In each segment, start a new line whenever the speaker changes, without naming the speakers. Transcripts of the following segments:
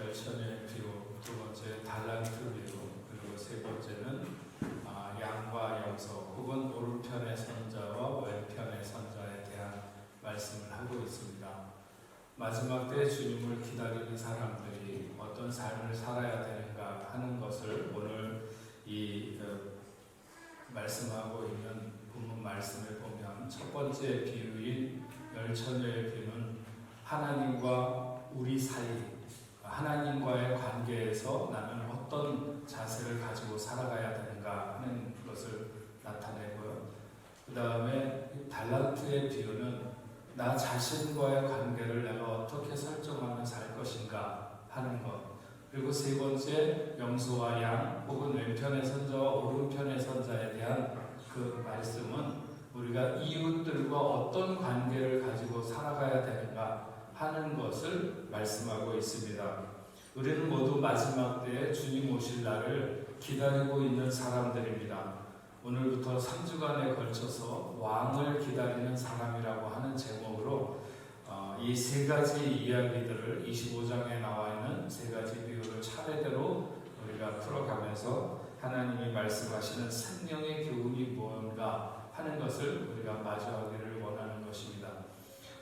열천의 비유, 두 번째 달란트 비유, 그리고 세 번째는 양과 염소 혹은 오른편의 선자와 왼편의 선자에 대한 말씀을 하고 있습니다. 마지막 때 주님을 기다리는 사람들이 어떤 삶을 살아야 되는가 하는 것을 오늘 이 말씀하고 있는 본문 말씀을 보면 첫 번째 비유인 열처녀의 비유는 하나님과 우리 사이, 하나님과의 관계에서 나는 어떤 자세를 가지고 살아가야 되는가 하는 것을 나타내고요. 그 다음에 달란트의 비유는 나 자신과의 관계를 내가 어떻게 설정하며 살 것인가 하는 것. 그리고 세 번째 염소와 양 혹은 왼편의 선자와 오른편의 선자에 대한 그 말씀은 우리가 이웃들과 어떤 관계를 가지고 살아가야 되는가 하는 것을 말씀하고 있습니다. 우리는 모두 마지막 때에 주님 오실 날을 기다리고 있는 사람들입니다. 오늘부터 3주간에 걸쳐서 왕을 기다리는 사람이라고 하는 제목으로 이 세 가지 이야기들을 25장에 나와 있는 세 가지 비유를 차례대로 우리가 풀어가면서 하나님이 말씀하시는 생명의 교훈이 무언가 하는 것을 우리가 마주하기를 원하는 것입니다.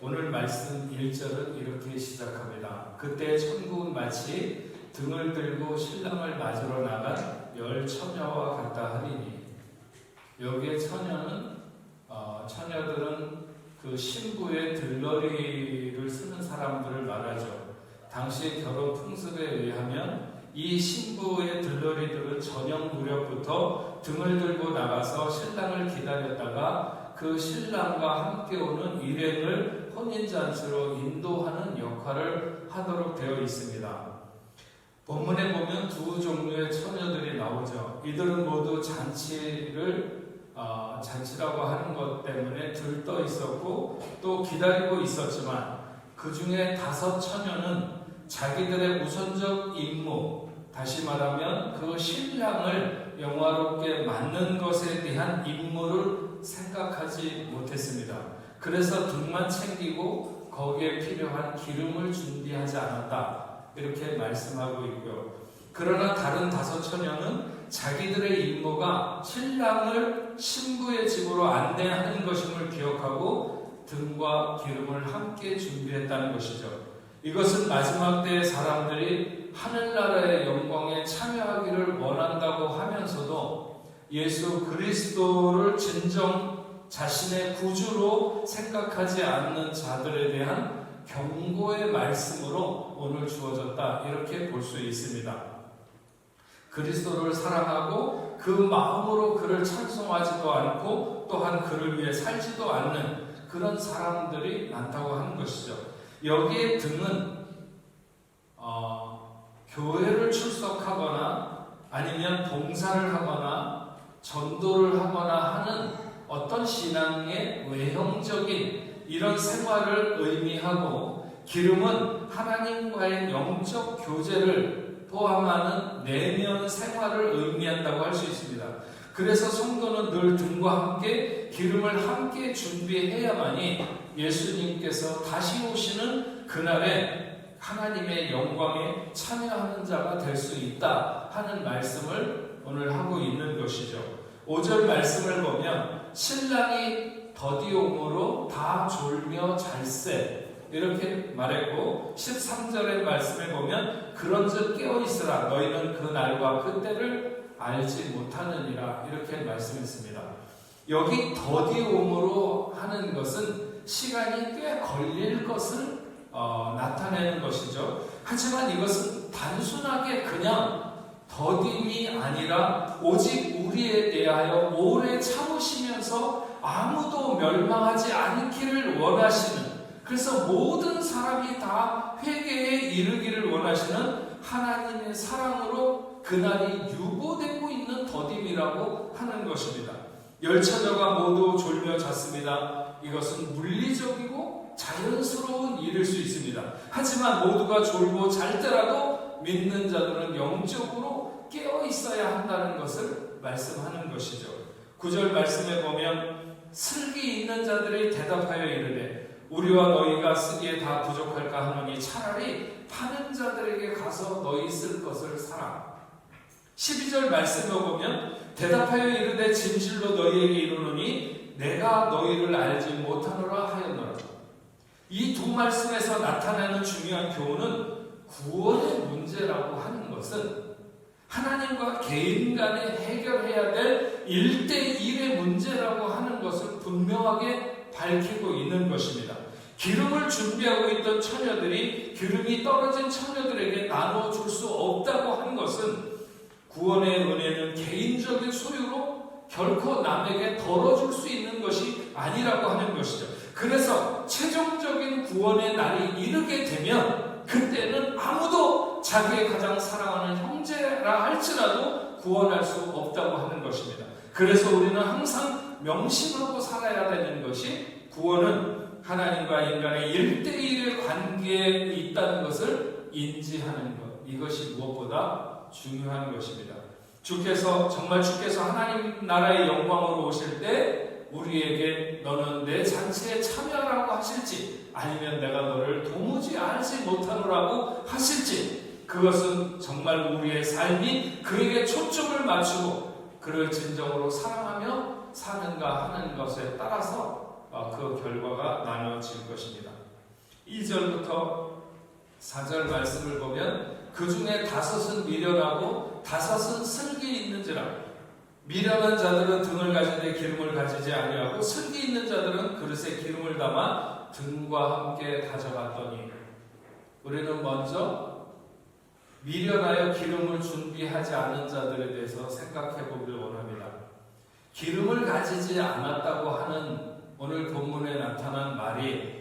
오늘 말씀 1절은 이렇게 시작합니다. 그때 천국은 마치 등을 들고 신랑을 맞으러 나간 열 처녀와 같다 하리니, 여기에 처녀들은 그 신부의 들러리를 쓰는 사람들을 말하죠. 당시 결혼 풍습에 의하면 이 신부의 들러리들은 저녁 무렵부터 등을 들고 나가서 신랑을 기다렸다가 그 신랑과 함께 오는 일행을 혼인잔치로 인도하는 역할을 하도록 되어 있습니다. 본문에 보면 두 종류의 처녀들이 나오죠. 이들은 모두 잔치라고 하는 것 때문에 들떠 있었고 또 기다리고 있었지만, 그 중에 5 처녀는 자기들의 우선적 임무, 다시 말하면 그 신랑을 영화롭게 만든 것에 대한 임무를 생각하지 못했습니다. 그래서 등만 챙기고 거기에 필요한 기름을 준비하지 않았다, 이렇게 말씀하고 있고요. 그러나 다른 5 처녀는 자기들의 임무가 신랑을 신부의 집으로 안내하는 것임을 기억하고 등과 기름을 함께 준비했다는 것이죠. 이것은 마지막 때의 사람들이 하늘나라의 영광에 참여하기를 원한다고 하면서도 예수 그리스도를 진정 자신의 구주로 생각하지 않는 자들에 대한 경고의 말씀으로 오늘 주어졌다, 이렇게 볼 수 있습니다. 그리스도를 사랑하고 그 마음으로 그를 찬송하지도 않고 또한 그를 위해 살지도 않는 그런 사람들이 많다고 하는 것이죠. 여기에 등은 교회를 출석하거나 아니면 봉사를 하거나 전도를 하거나 하는 어떤 신앙의 외형적인 이런 생활을 의미하고, 기름은 하나님과의 영적 교제를 포함하는 내면 생활을 의미한다고 할 수 있습니다. 그래서 성도는 늘 등과 함께 기름을 함께 준비해야만이 예수님께서 다시 오시는 그날에 하나님의 영광에 참여하는 자가 될 수 있다 하는 말씀을 오늘 하고 있는 것이죠. 5절 말씀을 보면 신랑이 더디옴으로 다 졸며 잘세, 이렇게 말했고, 13절의 말씀에 보면 그런즉 깨어있으라, 너희는 그 날과 그 때를 알지 못하느니라, 이렇게 말씀했습니다. 여기 더디옴으로 하는 것은 시간이 꽤 걸릴 것을 나타내는 것이죠. 하지만 이것은 단순하게 그냥 더딤이 아니라 오직 우리에 대하여 오래 참으시면서 아무도 멸망하지 않기를 원하시는, 그래서 모든 사람이 다 회개에 이르기를 원하시는 하나님의 사랑으로 그날이 유보되고 있는 더딤이라고 하는 것입니다. 열처녀가 모두 졸며 잤습니다. 이것은 물리적이고 자연스러운 일일 수 있습니다. 하지만 모두가 졸고 잘 때라도 믿는 자들은 영적으로 깨어 있어야 한다는 것을 말씀하는 것이죠. 9절 말씀에 보면 슬기 있는 자들이 대답하여 이르되 우리와 너희가 쓰기에 다 부족할까 하노니 차라리 파는 자들에게 가서 너희 쓸 것을 사라. 12절 말씀을 보면 대답하여 이르되 진실로 너희에게 이르노니 내가 너희를 알지 못하노라 하였노라. 이 두 말씀에서 나타나는 중요한 교훈은 구원의 문제라고 하는 것은 하나님과 개인 간에 해결해야 될 1대1의 문제라고 하는 것을 분명하게 밝히고 있는 것입니다. 기름을 준비하고 있던 처녀들이 기름이 떨어진 처녀들에게 나눠줄 수 없다고 한 것은 구원의 은혜는 개인적인 소유로 결코 남에게 덜어줄 수 있는 것이 아니라고 하는 것이죠. 그래서 최종적인 구원의 날이 이르게 되면 그때는 아무도 자기의 가장 사랑하는 형제라 할지라도 구원할 수 없다고 하는 것입니다. 그래서 우리는 항상 명심하고 살아야 되는 것이 구원은 하나님과 인간의 1대1의 관계에 있다는 것을 인지하는 것. 이것이 무엇보다 중요한 것입니다. 주께서 하나님 나라의 영광으로 오실 때 우리에게 너는 내 잔치에 참여하라고 하실지 아니면 내가 너를 도무지 알지 못하노라고 하실지 그것은 정말 우리의 삶이 그에게 초점을 맞추고 그를 진정으로 사랑하며 사는가 하는 것에 따라서 그 결과가 나눠질 것입니다. 2절부터 4절 말씀을 보면 그 중에 5은 미련하고 5은 슬기 있는지라. 미련한 자들은 등을 가지되 기름을 가지지 아니하고 슬기 있는 자들은 그릇에 기름을 담아 등과 함께 가져갔더니. 우리는 먼저 미련하여 기름을 준비하지 않은 자들에 대해서 생각해 보길 원합니다. 기름을 가지지 않았다고 하는 오늘 본문에 나타난 말이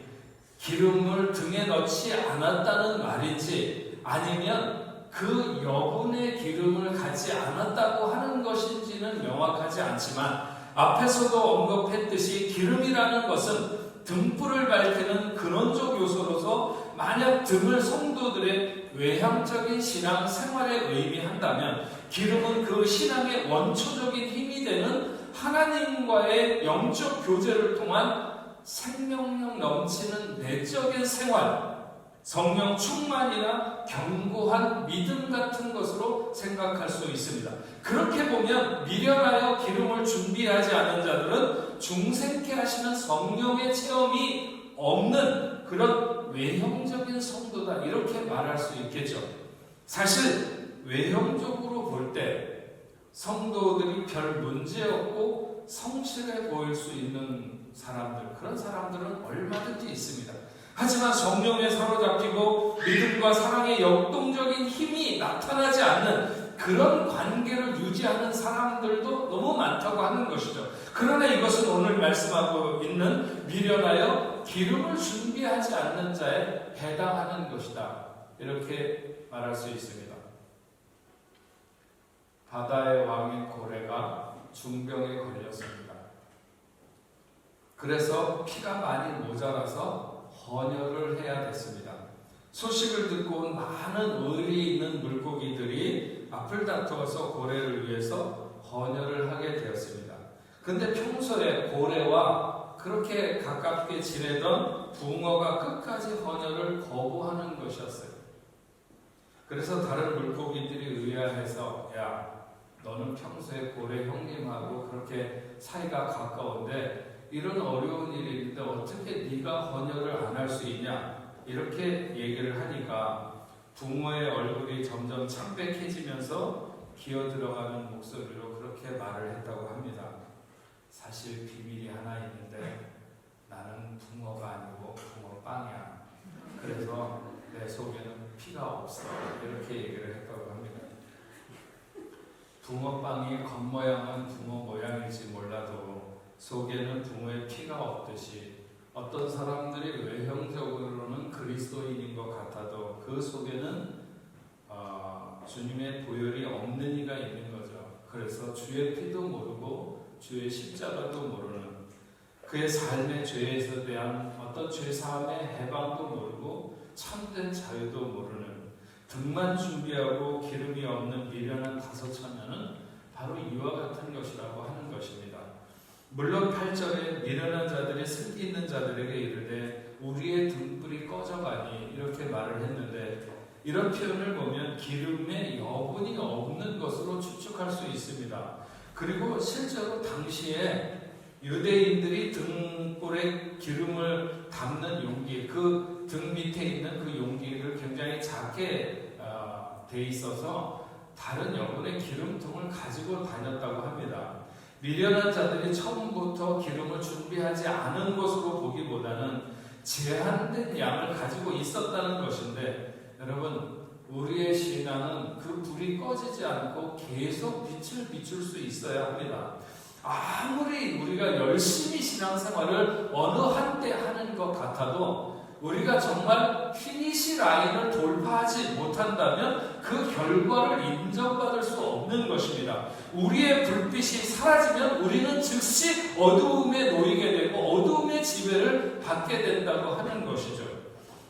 기름을 등에 넣지 않았다는 말인지 아니면 그 여분의 기름을 가지 않았다고 하는 것인지는 명확하지 않지만 앞에서도 언급했듯이 기름이라는 것은 등불을 밝히는 근원적 요소로서 만약 등을 성도들의 외향적인 신앙 생활에 의미한다면 기름은 그 신앙의 원초적인 힘이 되는 하나님과의 영적 교제를 통한 생명력 넘치는 내적인 생활, 성령 충만이나 견고한 믿음 같은 것으로 생각할 수 있습니다. 그렇게 보면 미련하여 기름을 준비하지 않은 자들은 중생케 하시는 성령의 체험이 없는 그런 외형적인 성도다 이렇게 말할 수 있겠죠. 사실 외형적으로 볼 때 성도들이 별 문제 없고 성실해 보일 수 있는 사람들, 그런 사람들은 얼마든지 있습니다. 하지만 성령에 사로잡히고 믿음과 사랑의 역동적인 힘이 나타나지 않는 그런 관계를 유지하는 사람들도 너무 많다고 하는 것이죠. 그러나 이것은 오늘 말씀하고 있는 미련하여 기름을 준비하지 않는 자에 해당하는 것이다. 이렇게 말할 수 있습니다. 바다의 왕인 고래가 중병에 걸렸습니다. 그래서 피가 많이 모자라서 헌혈을 해야 됐습니다. 소식을 듣고 온 많은 의리 있는 물고기들이 앞을 다투어서 고래를 위해서 헌혈을 하게 되었습니다. 근데 평소에 고래와 그렇게 가깝게 지내던 붕어가 끝까지 헌혈을 거부하는 것이었어요. 그래서 다른 물고기들이 의아해서 야, 너는 평소에 고래 형님하고 그렇게 사이가 가까운데 이런 어려운 일이 있는데 어떻게 네가 헌혈을 안 할 수 있냐 이렇게 얘기를 하니까 붕어의 얼굴이 점점 창백해지면서 기어들어가는 목소리로 그렇게 말을 했다고 합니다. 사실 비밀이 하나 있는데 나는 붕어가 아니고 붕어빵이야. 그래서 내 속에는 피가 없어. 이렇게 얘기를 했다고 합니다. 붕어빵이 겉모양은 붕어 모양일지 몰라도 속에는 붕어의 피가 없듯이 어떤 사람들이 외형적으로는 그리스도인인 것 같아도 그 속에는 주님의 보혈이 없는 이가 있는 거죠. 그래서 주의 피도 모르고 주의 십자가도 모르는 그의 삶의 죄에서 대한 어떤 죄사함의 해방도 모르고 참된 자유도 모르는 등만 준비하고 기름이 없는 미련한 5처녀는 바로 이와 같은 것이라고 하는 것입니다. 물론 8절에 미련한 자들이 슬기 있는 자들에게 이르되 우리의 등불이 꺼져가니 이렇게 말을 했는데, 이런 표현을 보면 기름의 여분이 없는 것으로 추측할 수 있습니다. 그리고 실제로 당시에 유대인들이 등불에 기름을 담는 용기, 그 등 밑에 있는 그 용기를 굉장히 작게 돼 있어서 다른 여분의 기름통을 가지고 다녔다고 합니다. 미련한 자들이 처음부터 기름을 준비하지 않은 것으로 보기보다는 제한된 양을 가지고 있었다는 것인데, 여러분, 우리의 신앙은 그 불이 꺼지지 않고 계속 빛을 비출 수 있어야 합니다. 아무리 우리가 열심히 신앙생활을 어느 한때 하는 것 같아도 우리가 정말 피니시 라인을 돌파하지 못한다면 그 결과를 인정받을 수 없는 것입니다. 우리의 불빛이 사라지면 우리는 즉시 어두움에 놓이게 되고 어두움의 지배를 받게 된다고 하는 것이죠.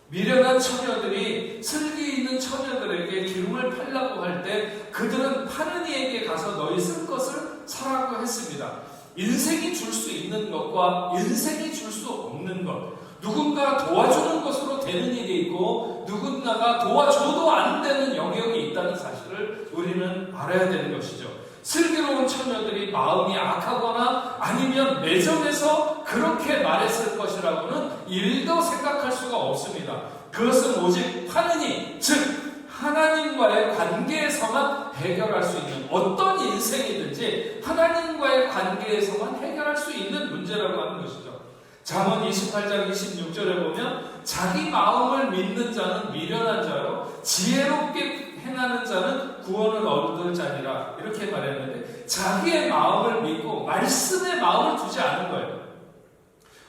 미련한 처녀들이 슬기 있는 처녀들에게 기름을 팔라고 할 때 그들은 파는 이에게 가서 너희 쓸 것을 사라고 했습니다. 인생이 줄 수 있는 것과 인생이 줄 수 없는 것, 누군가 도와주는 것으로 되는 일이 있고 누군가가 도와줘도 안 되는 영역이 있다는 사실을 우리는 알아야 되는 것이죠. 슬기로운 처녀들이 마음이 악하거나 아니면 매정해서 그렇게 말했을 것이라고는 일도 생각할 수가 없습니다. 그것은 오직 하느니, 즉 하나님과의 관계에서만 해결할 수 있는, 어떤 인생이든지 하나님과의 관계에서만 해결할 수 있는 문제라고 하는 것이죠. 잠언 28장 26절에 보면 자기 마음을 믿는 자는 미련한 자로 지혜롭게 행하는 자는 구원을 얻을 자니라, 이렇게 말했는데 자기의 마음을 믿고 말씀에 마음을 두지 않은 거예요.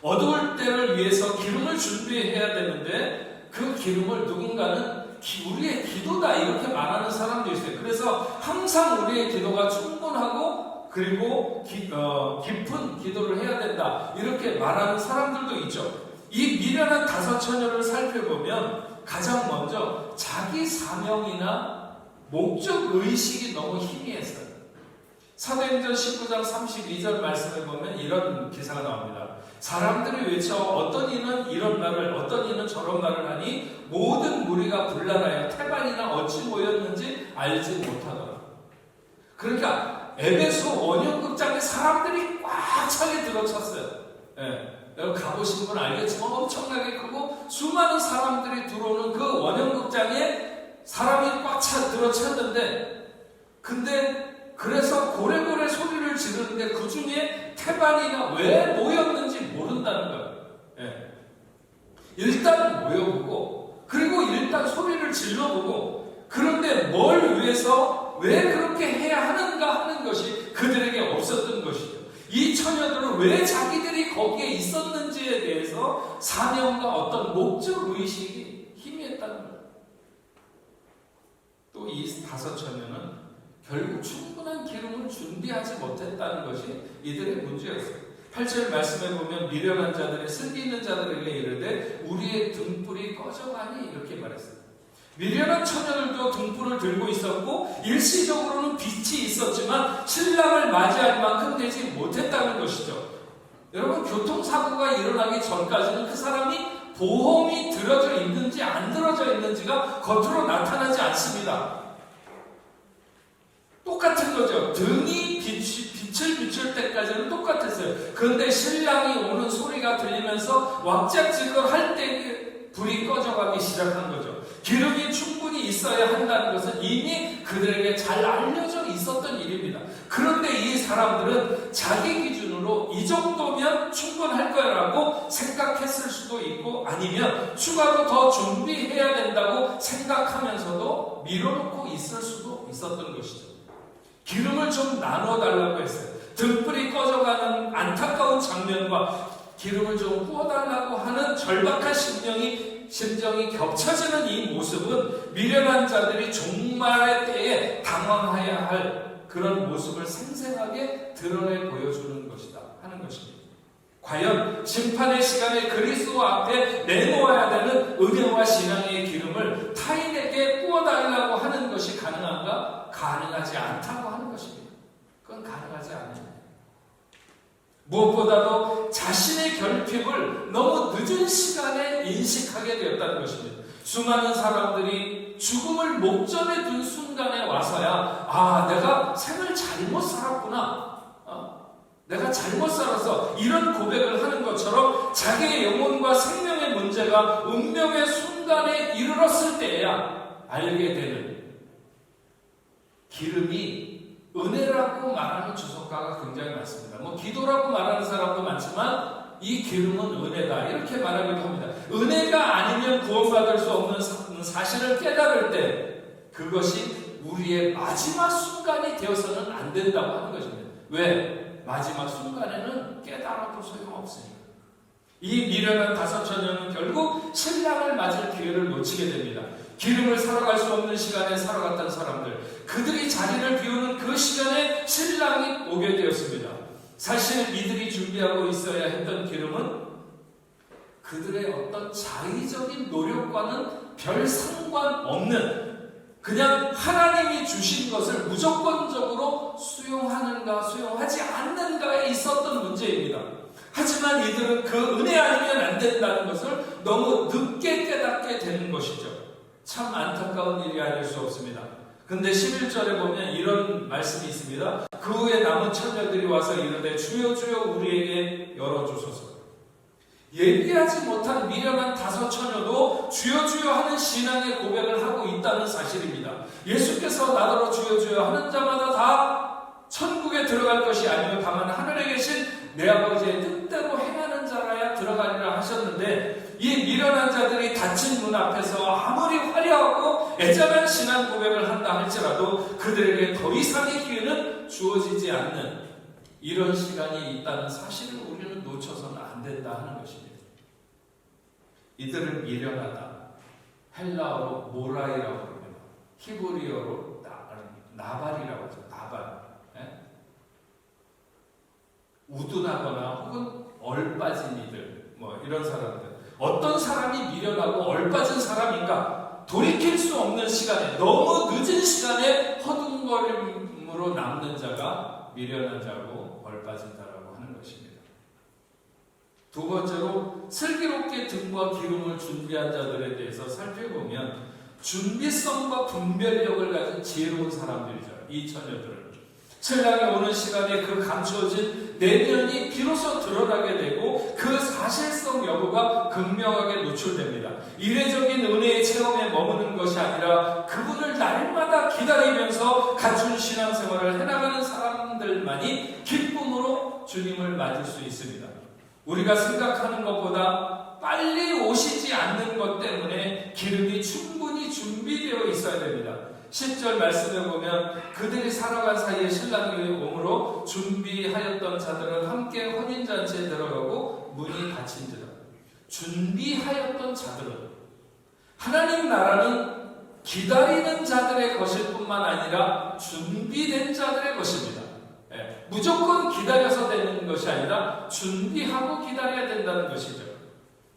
어두울 때를 위해서 기름을 준비해야 되는데 그 기름을 누군가는 우리의 기도다 이렇게 말하는 사람도 있어요. 그래서 항상 우리의 기도가 충분하고 그리고 깊은 기도를 해야 된다 이렇게 말하는 사람들도 있죠. 이 미련한 다섯 처녀를 살펴보면 가장 먼저 자기 사명이나 목적 의식이 너무 희미했어요. 사도행전 19장 32절 말씀을 보면 이런 기사가 나옵니다. 사람들이 외쳐 어떤 이는 이런 말을 어떤 이는 저런 말을 하니 모든 무리가 분란하여 태반이나 어찌 모였는지 알지 못하더라. 그러니까 에베소 원형극장에 사람들이 꽉 차게 들어찼어요. 여러분 가보신 분 알겠지만 엄청나게 크고 수많은 사람들이 들어오는 그 원형극장에 사람이 꽉 들어찼는데, 근데 그래서 고래고래 소리를 지르는데 그 중에 태반이나 왜 모였는지 모른다는 거예요. 일단 모여보고 그리고 일단 소리를 질러보고, 그런데 뭘 위해서 왜 그렇게 해야 하는가 하는 것이 그들에게 없었던 것이죠. 이 처녀들은 왜 자기들이 거기에 있었는지에 대해서 사명과 어떤 목적 의식이 희미했다는 거예요. 또 이 다섯 처녀는 결국 충분한 기름을 준비하지 못했다는 것이 이들의 문제였어요. 8절 말씀에 보면 미련한 자들이 슬기 있는 자들에게 이르되 우리의 등불이 꺼져가니 이렇게 말했어요. 미련한 처녀들도 등불을 들고 있었고 일시적으로는 빛이 있었지만 신랑을 맞이할 만큼 되지 못했다는 것이죠. 여러분, 교통사고가 일어나기 전까지는 그 사람이 보험이 들어져 있는지 안 들어져 있는지가 겉으로 나타나지 않습니다. 똑같은 거죠. 등이 빛을 비출 때까지는 똑같았어요. 그런데 신랑이 오는 소리가 들리면서 왁자지껄 할 때 불이 꺼져가기 시작한 거죠. 기름이 충분히 있어야 한다는 것은 이미 그들에게 잘 알려져 있었던 일입니다. 그런데 이 사람들은 자기 기준으로 이 정도면 충분할 거라고 생각했을 수도 있고, 아니면 추가로 더 준비해야 된다고 생각하면서도 미뤄놓고 있을 수도 있었던 것이죠. 기름을 좀 나눠달라고 했어요. 등불이 꺼져가는 안타까운 장면과 기름을 좀 부어달라고 하는 절박한 심정이 겹쳐지는 이 모습은 미련한 자들이 종말의 때에 당황해야 할 그런 모습을 생생하게 드러내 보여주는 것이다 하는 것입니다. 과연 심판의 시간에 그리스도 앞에 내놓아야 되는 은혜와 신앙의 기름을 타인에게 부어달라고 하는 것이 가능한가? 가능하지 않다고 하는 것입니다. 그건 가능하지 않아요. 무엇보다도 자신의 결핍을 너무 늦은 시간에 인식하게 되었다는 것입니다. 수많은 사람들이 죽음을 목전에 둔 순간에 와서야 내가 생을 잘못 살았구나, 내가 잘못 살아서 이런 고백을 하는 것처럼 자기의 영혼과 생명의 문제가 운명의 순간에 이르렀을 때에야 알게 되는, 기름이 은혜라고 말하는 주석가가 굉장히 많습니다. 기도라고 말하는 사람도 많지만 이 기름은 은혜다 이렇게 말하기도 합니다. 은혜가 아니면 구원받을 수 없는 사실을 깨달을 때 그것이 우리의 마지막 순간이 되어서는 안 된다고 하는 것입니다. 왜? 마지막 순간에는 깨달아도 소용없으니까. 이 미련한 다섯 처녀는 결국 신랑을 맞을 기회를 놓치게 됩니다. 기름을 살아갈 수 없는 시간에 살아갔던 사람들, 그들이 자리를 비우는 그 시간에 신랑이 오게 되었습니다. 사실 이들이 준비하고 있어야 했던 기름은 그들의 어떤 자의적인 노력과는 별 상관없는, 그냥 하나님이 주신 것을 무조건적으로 수용하는가 수용하지 않는가에 있었던 문제입니다. 하지만 이들은 그 은혜 아니면 안 된다는 것을 너무 늦게 깨닫게 되는 것이죠. 참 안타까운 일이 아닐 수 없습니다. 근데 11절에 보면 이런 말씀이 있습니다. 그 후에 남은 처녀들이 와서 이르되 주여 주여 우리에게 열어주소서. 예비하지 못한 미련한 다섯 처녀도 주여 주여 하는 신앙의 고백을 하고 있다는 사실입니다. 예수께서 나더러 주여 주여 하는 자마다 다 천국에 들어갈 것이 아니요 다만 하늘에 계신 내 아버지의 뜻대로 행하는 자라야 들어가리라 하셨는데, 이 미련한 자들이 닫힌 문 앞에서 아무리 화려하고 애절한 신앙 고백을 한다 할지라도 그들에게 더 이상의 기회는 주어지지 않는 이런 시간이 있다는 사실을 우리는 놓쳐서는 안 된다 하는 것입니다. 이들은 미련하다. 헬라어로 모라이라고 합니다. 히브리어로 나발이라고 하죠. 나발. 우둔하거나 혹은 얼빠진 이들, 이런 사람들. 어떤 사람이 미련하고 얼빠진 사람인가? 돌이킬 수 없는 시간에, 너무 늦은 시간에 허둥거림으로 남는 자가 미련한 자고 얼빠진 자라고 하는 것입니다. 두 번째로 슬기롭게 등과 기름을 준비한 자들에 대해서 살펴보면 준비성과 분별력을 가진 지혜로운 사람들이죠. 이 처녀들은 신랑이 오는 시간에 그 감추어진 내면이 비로소 드러나게 되고 그 사실성 여부가 극명하게 노출됩니다. 이례적인 은혜의 체험에 머무는 것이 아니라 그분을 날마다 기다리면서 갖춘 신앙생활을 해나가는 사람들만이 기쁨으로 주님을 맞을 수 있습니다. 우리가 생각하는 것보다 빨리 오시지 않는 것 때문에 기름이 충분히 준비되어 있어야 됩니다. 10절 말씀에 보면 그들이 살아간 사이에 신랑이 오므로 준비하였던 자들은 함께 혼인잔치에 들어가고 문이 닫힌지라. 준비하였던 자들은, 하나님 나라는 기다리는 자들의 것일 뿐만 아니라 준비된 자들의 것입니다. 무조건 기다려서 되는 것이 아니라 준비하고 기다려야 된다는 것이죠.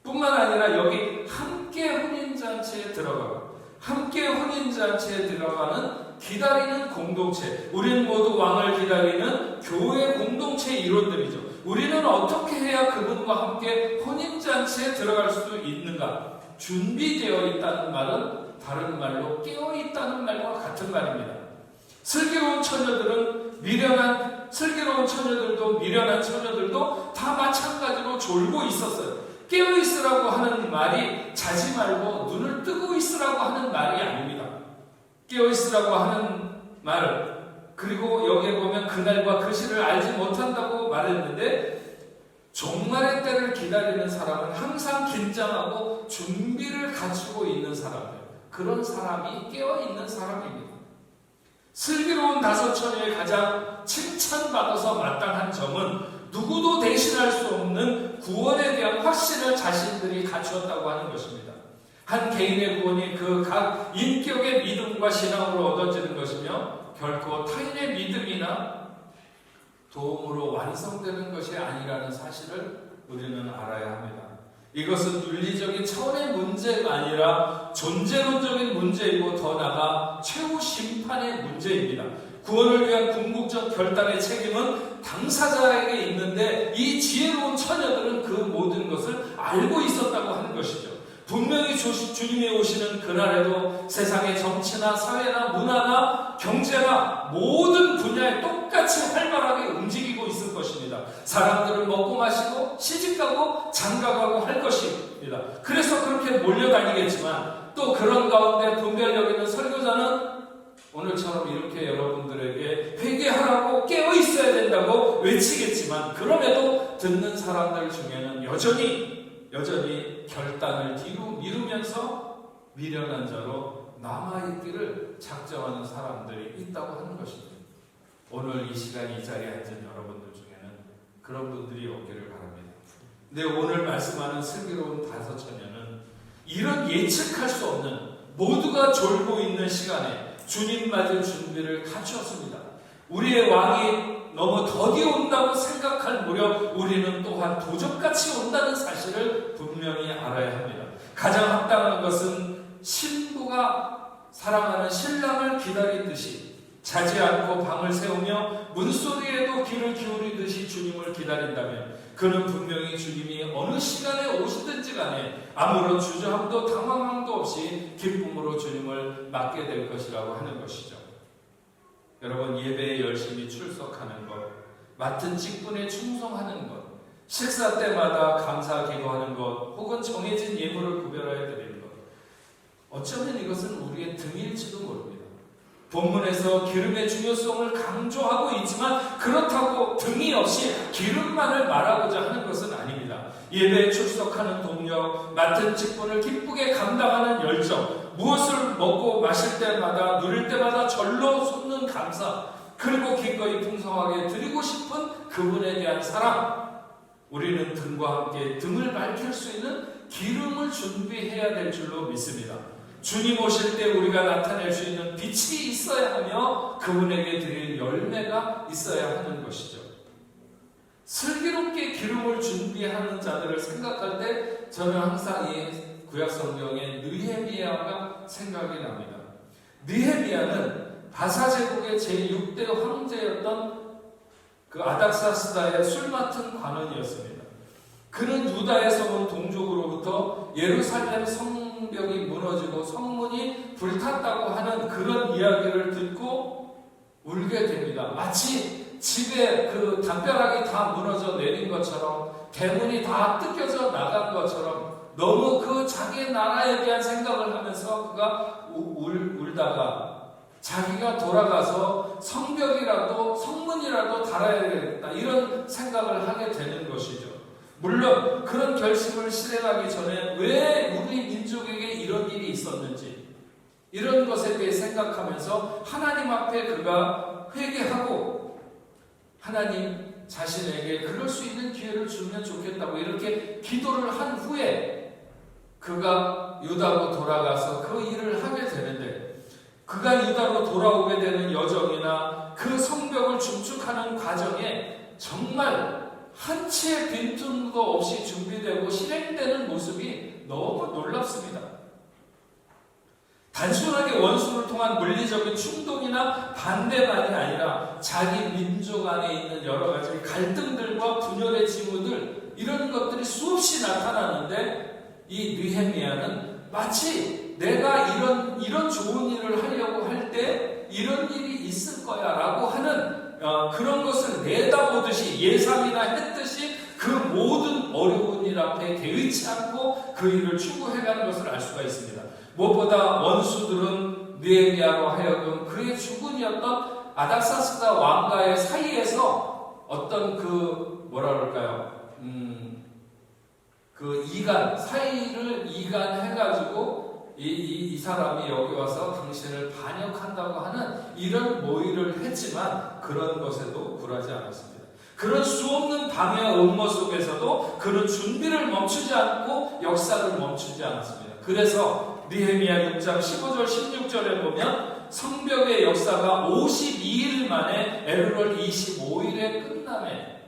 뿐만 아니라 여기 함께 혼인잔치에 들어가고, 함께 혼인잔치에 들어가는 기다리는 공동체, 우리는 모두 왕을 기다리는 교회 공동체 일원들이죠. 우리는 어떻게 해야 그분과 함께 혼인잔치에 들어갈 수 있는가? 준비되어 있다는 말은 다른 말로 깨어있다는 말과 같은 말입니다. 슬기로운 처녀들은 슬기로운 처녀들도 미련한 처녀들도 다 마찬가지로 졸고 있었어요. 깨어있으라고 하는 말이 자지 말고 눈을 뜨고 있으라고 하는 말이 아닙니다. 깨어있으라고 하는 말, 그리고 여기에 보면 그날과 그 시를 알지 못한다고 말했는데, 종말의 때를 기다리는 사람은 항상 긴장하고 준비를 갖추고 있는 사람들, 그런 사람이 깨어있는 사람입니다. 슬기로운 다섯 처녀의 가장 칭찬받아서 마땅한 점은 누구도 대신할 수 없는 구원에 대한 확신을 자신들이 갖추었다고 하는 것입니다. 한 개인의 구원이 그 각 인격의 믿음과 신앙으로 얻어지는 것이며 결코 타인의 믿음이나 도움으로 완성되는 것이 아니라는 사실을 우리는 알아야 합니다. 이것은 윤리적인 차원의 문제가 아니라 존재론적인 문제이고 더 나아가 최후 심판의 문제입니다. 구원을 위한 궁극적 결단의 책임은 당사자에게 있는데 이 지혜로운 처녀 수자녀들은 그 모든 것을 알고 있었다고 하는 것이죠. 분명히 주님이 오시는 그날에도 세상의 정치나 사회나 문화나 경제나 모든 분야에 똑같이 활발하게 움직이고 있을 것입니다. 사람들은 먹고 마시고 시집가고 장가가고 할 것입니다. 그래서 그렇게 몰려다니겠지만 또 그런 가운데 분별력 있는 설교자는 오늘처럼 이렇게 여러분들에게 회개하라고 깨어있어야 된다고 외치겠지만 그럼에도 듣는 사람들 중에는 여전히 결단을 뒤로 미루면서 미련한 자로 남아있기를 작정하는 사람들이 있다고 하는 것입니다. 오늘 이 시간 이 자리에 앉은 여러분들 중에는 그런 분들이 없기를 바랍니다. 근데 오늘 말씀하는 슬기로운 다섯 처녀는 이런 예측할 수 없는 모두가 졸고 있는 시간에 주님 맞을 준비를 갖추었습니다. 우리의 왕이 너무 더디 온다고 생각할 무렵 우리는 또한 도적같이 온다는 사실을 분명히 알아야 합니다. 가장 합당한 것은 신부가 사랑하는 신랑을 기다리듯이 자지 않고 방을 세우며 문소리에도 귀를 기울이듯이 주님을 기다린다면 그는 분명히 주님이 어느 시간에 오시든지 간에 아무런 주저함도 당황함도 없이 기쁨으로 주님을 맞게 될 것이라고 하는 것이죠. 여러분, 예배에 열심히 출석하는 것, 맡은 직분에 충성하는 것, 식사 때마다 감사 기도하는 것, 혹은 정해진 예물을 구별하여 드리는 것, 어쩌면 이것은 우리의 등일지도 모릅니다. 본문에서 기름의 중요성을 강조하고 있지만 그렇다고 등이 없이 기름만을 말하고자 하는 것은 아닙니다. 예배에 출석하는 동력, 맡은 직분을 기쁘게 감당하는 열정, 무엇을 먹고 마실 때마다 누릴 때마다 절로 솟는 감사, 그리고 기꺼이 풍성하게 드리고 싶은 그분에 대한 사랑, 우리는 등과 함께 등을 밝힐 수 있는 기름을 준비해야 될 줄로 믿습니다. 주님 오실 때 우리가 나타낼 수 있는 빛이 있어야 하며 그분에게 드릴 열매가 있어야 하는 것이죠. 슬기롭게 기름을 준비하는 자들을 생각할 때 저는 항상 이 구약 성경의 느헤미야가 생각이 납니다. 느헤미야는 바사 제국의 제6대 황제였던 그 아닥사스다의 술 맡은 관원이었습니다. 그는 유다에서 온 동족으로부터 예루살렘 성벽이 무너지고 성문이 불탔다고 하는 그런 이야기를 듣고 울게 됩니다. 마치 집에 그 담벼락이 다 무너져 내린 것처럼, 대문이 다 뜯겨져 나간 것처럼 너무 그 자기 나라에 대한 생각을 하면서 그가 울다가 자기가 돌아가서 성벽이라도 성문이라도 달아야겠다 이런 생각을 하게 되는 것이죠. 물론 그런 결심을 실행하기 전에 왜 우리 민족에게 이런 일이 있었는지 이런 것에 대해 생각하면서 하나님 앞에 그가 회개하고 하나님 자신에게 그럴 수 있는 기회를 주면 좋겠다고 이렇게 기도를 한 후에 그가 유다로 돌아가서 그 일을 하게 되는데, 그가 유다로 돌아오게 되는 여정이나 그 성벽을 중축하는 과정에 정말 한 치의 빈틈도 없이 준비되고 실행되는 모습이 너무 놀랍습니다. 단순하게 원수를 통한 물리적인 충동이나 반대만이 아니라 자기 민족 안에 있는 여러 가지 갈등들과 분열의 징후들, 이런 것들이 수없이 나타나는데 이 느헤미야는 마치 내가 이런 좋은 일을 하려고 할 때 이런 일이 있을 거야 라고 하는 그런 것을 내다보듯이 예상이나 했듯이 그 모든 어려운 일 앞에 개의치 않고 그 일을 추구해가는 것을 알 수가 있습니다. 무엇보다 원수들은 느헤미야로 하여금 그의 주군이었던 아닥사스다 왕가의 사이에서 어떤 그 뭐라 그럴까요? 그 사이를 이간해가지고 이 사람이 여기 와서 당신을 반역한다고 하는 이런 모의를 했지만 그런 것에도 굴하지 않았습니다. 그런 수없는 방해와 음모 속에서도 그런 준비를 멈추지 않고 역사를 멈추지 않았습니다. 그래서 느헤미야 6장 15절 16절에 보면 성벽의 역사가 52일 만에 엘ul 25일에 끝나네.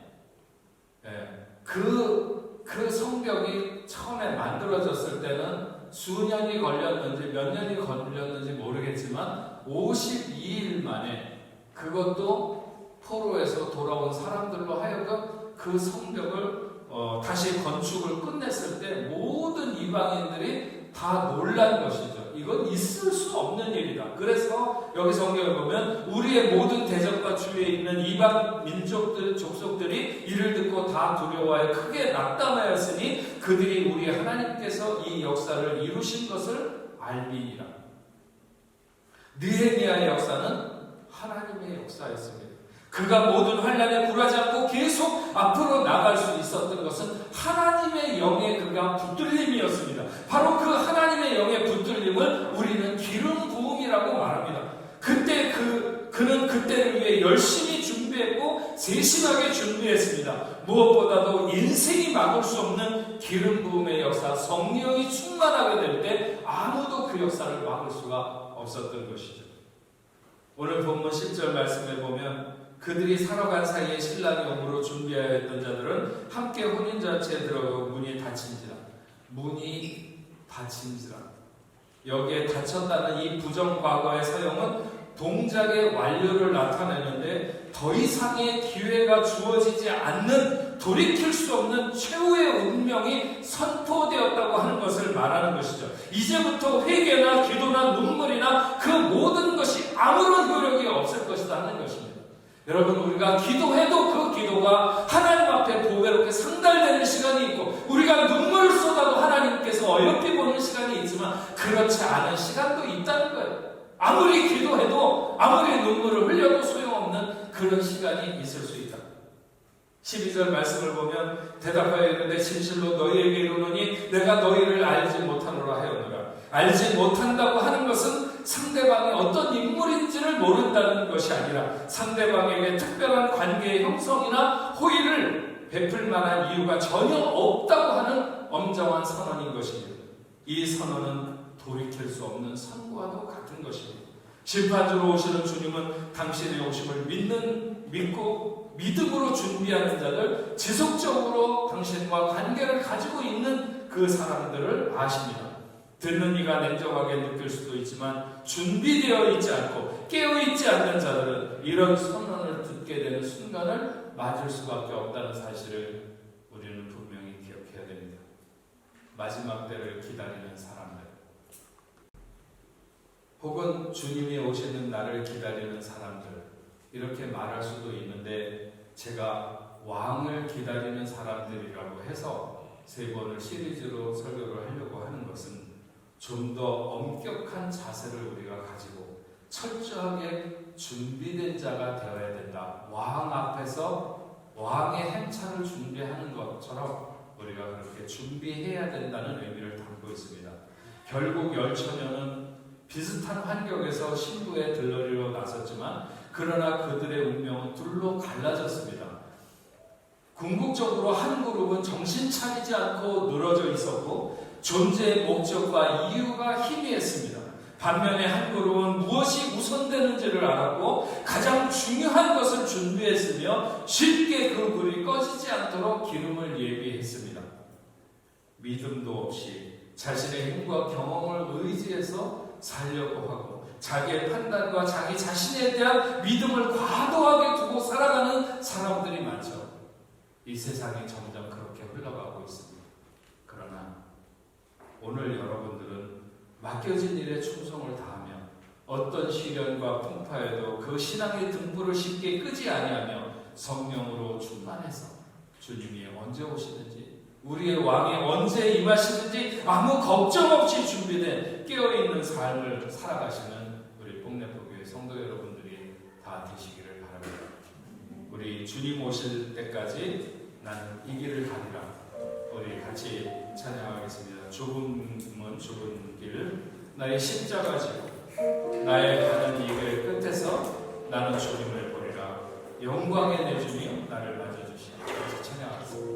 그 성벽이 처음에 만들어졌을 때는 수년이 걸렸는지 몇 년이 걸렸는지 모르겠지만 52일 만에, 그것도 포로에서 돌아온 사람들로 하여금 그 성벽을 다시 건축을 끝냈을 때 모든 이방인들이 다 놀란 것이죠. 이건 있을 수 없는 일이다. 그래서 여기 성경을 보면 우리의 모든 대적과 주위에 있는 이방 민족들, 족속들이 이를 듣고 다 두려워하여 크게 낙담하였으니 그들이 우리 하나님께서 이 역사를 이루신 것을 알미니라. 느헤미야의 역사는 하나님의 역사였습니다. 그가 모든 환난에 굴하지 않고 계속 앞으로 나갈 수 있었던 것은 하나님의 영에 그가 붙들림이었습니다. 바로 그 하나님의 영의 붙들림을 우리는 기름 부음이라고 말합니다. 그때 그는 그때를 위해 열심히 준비했고 세심하게 준비했습니다. 무엇보다도 인생이 막을 수 없는 기름 부음의 역사, 성령이 충만하게 될 때 아무도 그 역사를 막을 수가 없었던 것이죠. 오늘 본문 10절 말씀에 보면 그들이 살아간 사이에 신랑이 오므로 준비하였던 자들은 함께 혼인잔치에 들어가고 문이 닫힌지라. 여기에 닫혔다는 이 부정과거의 사용은 동작의 완료를 나타내는데 더 이상의 기회가 주어지지 않는 돌이킬 수 없는 최후의 운명이 선포되었다고 하는 것을 말하는 것이죠. 이제부터 회개나 기도나 눈물이나 그 모든 것이 아무런 효력이 없을 것이다 하는 것입니다. 여러분, 우리가 기도해도 그 기도가 하나님 앞에 보배롭게 상달되는 시간이 있고 우리가 눈물을 쏟아도 하나님께서 어여삐 보는 시간이 있지만 그렇지 않은 시간도 있다는 거예요. 아무리 기도해도 아무리 눈물을 흘려도 소용없는 그런 시간이 있을 수 있다. 12절 말씀을 보면 대답하여 이르되 진실로 너희에게 이르노니 내가 너희를 알지 못하노라 하였노라. 알지 못한다고 하는 것은 상대방이 어떤 인물인지를 모른다는 것이 아니라 상대방에게 특별한 관계의 형성이나 호의를 베풀 만한 이유가 전혀 없다고 하는 엄정한 선언인 것입니다. 이 선언은 돌이킬 수 없는 선과도 같은 것입니다. 심판주로 오시는 주님은 당신의 오심을 믿고 믿음으로 준비하는 자들, 지속적으로 당신과 관계를 가지고 있는 그 사람들을 아십니다. 듣는 이가 냉정하게 느낄 수도 있지만 준비되어 있지 않고 깨어있지 않는 자들은 이런 선언을 듣게 되는 순간을 맞을 수밖에 없다는 사실을 우리는 분명히 기억해야 됩니다. 마지막 때를 기다리는 사람들, 혹은 주님이 오시는 날을 기다리는 사람들, 이렇게 말할 수도 있는데 제가 왕을 기다리는 사람들이라고 해서 3번을 시리즈로 설교를 하려고 하는 것은 좀 더 엄격한 자세를 우리가 가지고 철저하게 준비된 자가 되어야 된다. 왕 앞에서 왕의 행차를 준비하는 것처럼 우리가 그렇게 준비해야 된다는 의미를 담고 있습니다. 결국 열처녀는 비슷한 환경에서 신부의 들러리로 나섰지만 그러나 그들의 운명은 둘로 갈라졌습니다. 궁극적으로 한 그룹은 정신 차리지 않고 늘어져 있었고 존재의 목적과 이유가 희미했습니다. 반면에 한 그룹은 무엇이 우선되는지를 알았고 가장 중요한 것을 준비했으며 쉽게 그 불이 꺼지지 않도록 기름을 예비했습니다. 믿음도 없이 자신의 힘과 경험을 의지해서 살려고 하고 자기의 판단과 자기 자신에 대한 믿음을 과도하게 두고 살아가는 사람들이 많죠. 이 세상이 점점 그렇게 흘러가고 있습니다. 그러나 오늘 여러분들은 맡겨진 일에 충성을 다하며 어떤 시련과 풍파에도 그 신앙의 등불을 쉽게 끄지 아니하며 성령으로 충만해서 주님이 언제 오시는지, 우리의 왕이 언제 임하시는지 아무 걱정 없이 준비된 깨어있는 삶을 살아가시는 우리 복내포교회 성도 여러분들이 다 되시기를 바랍니다. 우리 주님 오실 때까지 나는 이 길을 가리라. 우리 같이 찬양하겠습니다. 좁은 좁은 길, 나의 십자가 지고 나의 가는 이 길 끝에서 나는 주님을 보리라. 영광의 내 주님 나를 맞아주시니. 같이 찬양하겠습니다.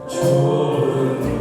좋은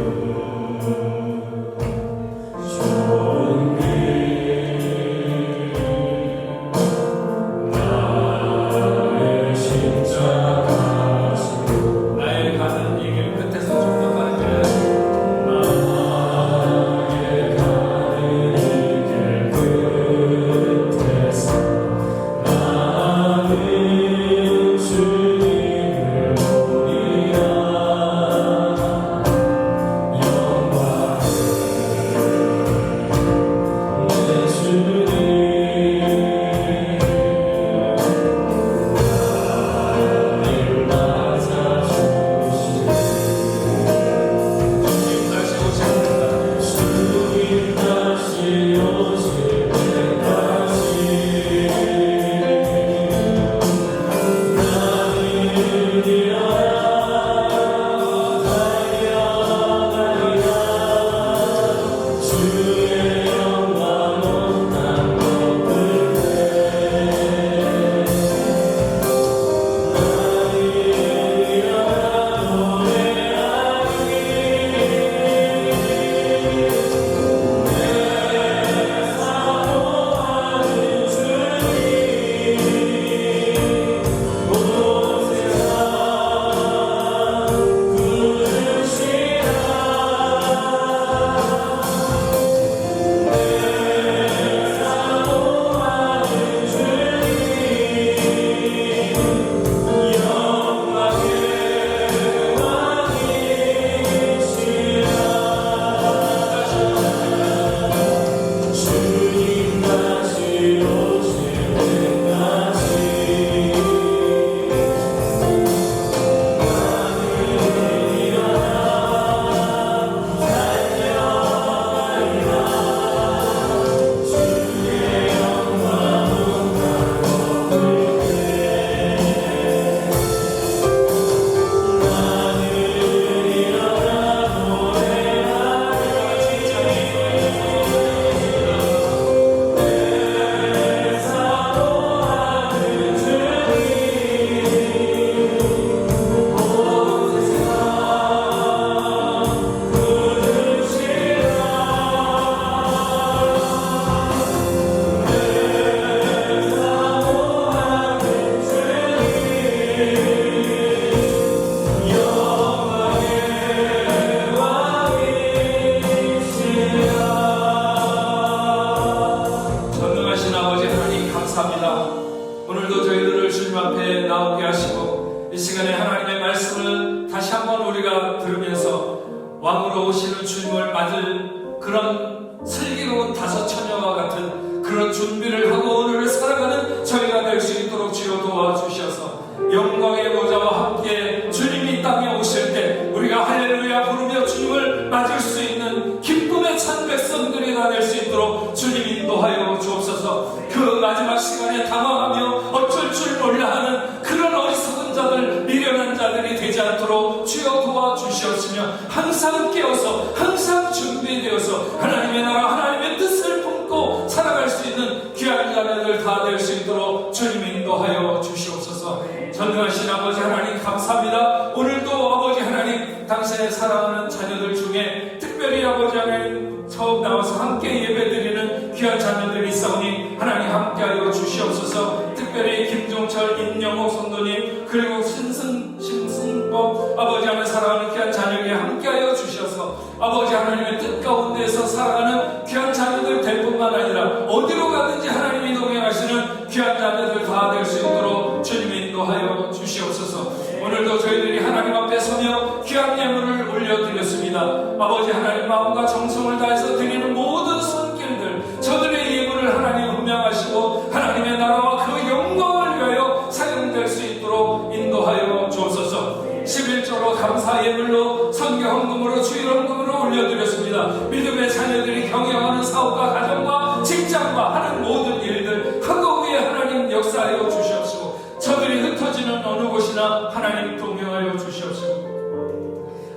다시 한번 우리가 들으면서 왕으로 오시는 주님을 맞을 그런 슬기로운 다섯 처녀와 같은 그런 준비를 하고 오늘을 살아가는 저희가 될 수 있도록 주여 도와주셔서 영광의 보좌와 함께 주님이 땅에 오실 때 우리가 할렐루야 부르며 주님을 맞을 수 있는 기쁨의 찬 백성들이 다 될 수 있도록 주님 인도하여 주옵소서. 그 마지막 시간에 당황하며 어쩔 줄 몰라 하는 그런 어리석은 자들, 미련한 자들이 되지 않도록 주여 도와주시옵시며 항상 깨어서 항상 준비되어서 하나님의 나라 하나님의 뜻을 품고 살아갈 수 있는 귀한 자녀들 다 될 수 있도록 주님 인도하여 주시옵소서. 전능하신 아버지 하나님 감사합니다. 오늘도 아버지 하나님 당신의 사랑하는 자녀들 중에 특별히 아버지 하나님 처음 나와서 함께 예배드리는 귀한 자녀들이 있사오니 하나님 함께하여 주시옵소서. 특별히 김종철, 임영옥 성도님 그리고 신승법 아버지 하나님 사랑하는 귀한 자녀에게 함께하여 주셔서 아버지 하나님의 뜻 가운데서 살아가는 귀한 자녀들 될 뿐만 아니라 어디로 가든지 하나님이 동행하시는 귀한 자녀들 다 될 수 있도록 주님 인도하여 주시옵소서. 오늘도 저희들이 하나님 앞에 서며 귀한 예물을 올려드렸습니다. 아버지 하나님 마음과 정성을 다해서 드리는 모든 손길들 저들의 예물을 하나님 음양하시고 하나님의 나라와 그 영광을 위하여 사용될 수 있도록 인도하여 주옵소서. 11조로 감사 예물로 선교 헌금으로 주일 헌금으로 올려드렸습니다. 믿음의 자녀들이 경영하는 사업과 가정과 직장과 하는 모든 일들 한국 위에 하나님 역사하여 주시옵시고 저들이 흩어지는 어느 곳이나 하나님 동행하여 주시옵시고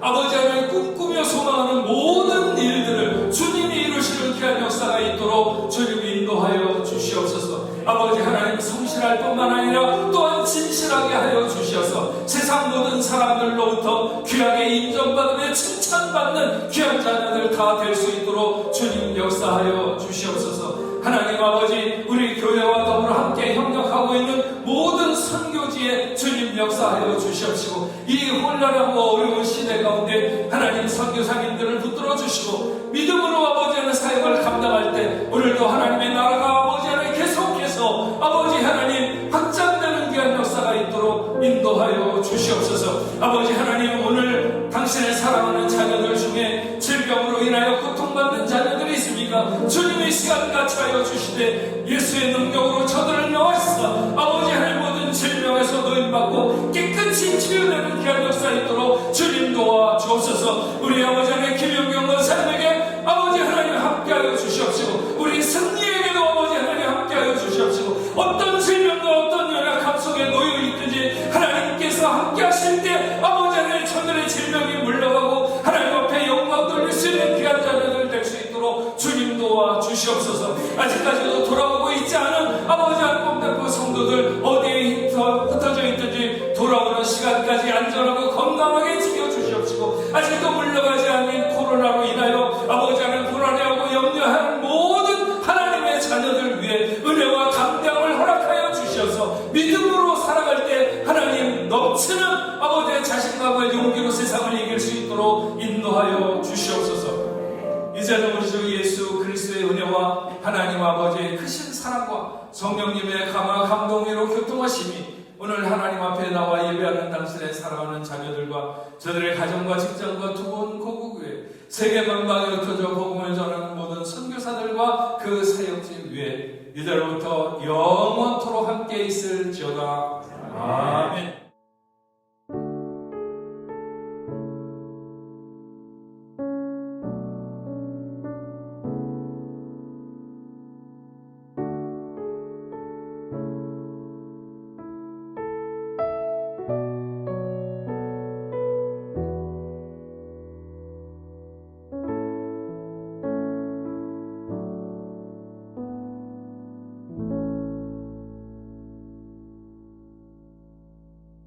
아버지 하나님 꿈꾸며 소망하는 모든 일들을 주님이 이루시는 귀한 역사가 있도록 주님 인도하여 주시옵소서. 아버지 하나님 성실할 뿐만 아니라 또한 진실하게 하여 주셔서 세상 모든 사람들로부터 귀하게 인정받으며 칭찬받는 귀한 자녀들 다 될 수 있도록 주님 역사하여 주시옵소서. 하나님 아버지 우리 교회와 더불어 함께 협력하고 있는 모든 선교지에 주님 역사하여 주시옵시고 이 혼란하고 어려운 시대 가운데 하나님 선교사님들을 붙들어 주시고 믿음으로 아버지 하나님 사역을 감당할 때 오늘도 하나님의 나라가 아버지 하나님 계속해서 아버지 하나님 확장되는 귀한 역사가 있도록 인도하여 주시옵소서. 아버지 하나님 오늘 당신의 사랑하는 자녀들 중에 질병으로 인하여 고통받는 자녀들이 있습니까? 주님의 시간 같이 하여 주시되 예수의 능력으로 저들을 명하시사 아버지 하나님 모든 질병에서 노인받고 깨끗이 치유되는 귀한 역사 있도록 주님 도와 주옵소서. 우리 아버지 하나님 김영경 원사님에게 아버지 하나님 함께하여 주시옵시고 우리 승리에게도 아버지 하나님 함께하여 주시옵시고 어떤 질병과 어떤 연약함 속에 놓여 있든지 하나님께서 함께하실 때 아버지 하나님 저들의 질병이 물러가고 하나님 앞에 영광 돌릴 수 있는 귀한 자녀들 될 수 있도록 주님 도와 주시옵소서. 아직까지도 돌아오고 있지 않은 아버지 하나님 뽕대포 성도들 어디에 흩어져 있든지 돌아오는 시간까지 안전하고 건강하게 지켜주시옵시고 아직도 물러가지 않는 코로나로 인하여 아버지 하나님 불안해하고 염려하는 모든 하나님의 자녀들 위해 은혜와 감당을 허락하여 주셔서 믿음으로 살아갈 때 하나님 넘치는 아버지의 자신감과 용기로 세상을 이길 수 있도록 인도하여 주시옵소서. 이제는 우리 주 예수 그리스도의 은혜와 하나님 아버지의 크신 사랑과 성령님의 강화 감동으로 교통하심이 오늘 하나님 앞에 나와 예배하는 당신의 사랑하는 자녀들과 저들의 가정과 직장과 두번 고국 위에 세계 만방에 흩어져 복음을 전하는 모든 선교사들과 그 사역진 위에 이제로부터 영원토록 함께 있을지어다. 아멘.